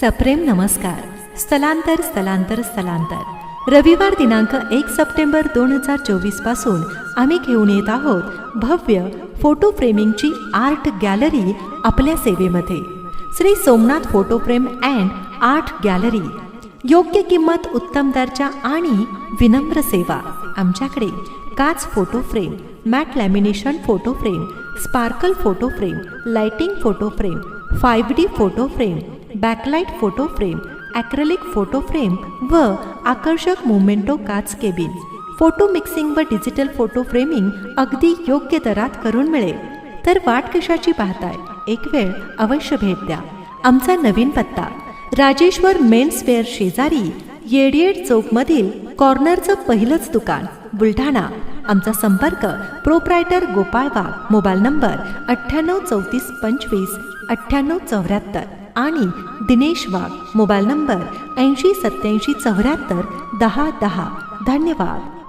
सप्रेम नमस्कार. स्थलांतर स्थलांतर स्थलांतर रविवार दिनांक 1 सप्टेंबर 2024 पासून आम्ही घेऊन येत आहोत भव्य फोटो फ्रेमिंगची आर्ट गॅलरी आपल्या सेवेमध्ये. Shri Somnath photo frame and art gallery. योग्य किंमत, उत्तम दर्जा आणि विनम्र सेवा. आमच्याकडे काच photo frame, matte lamination photo frame, sparkle photo frame, lighting photo frame, 5D photo frame, backlight photo frame, acrylic photo frame व आकर्षक मोमेंटो काच केबिन. फोटो मिक्सिंग व डिजिटल फोटो फ्रेमिंग अगदी योग्य दरात करून मिळेल. तर वाट कशाची पाहताय? एक वेळ अवश्य भेट द्या. आमचा नवीन पत्ता राजेश्वर मेन्सवेअर शेजारी येडिएड चौकमधील कॉर्नरचं पहिलंच दुकान, बुलढाणा. आमचा संपर्क प्रोप्रायटर गोपाळ वाघ. मोबाईल नंबर 983425 9874 आणि दिनेश वाघ. Mobile number 808774 1010. धन्यवाद.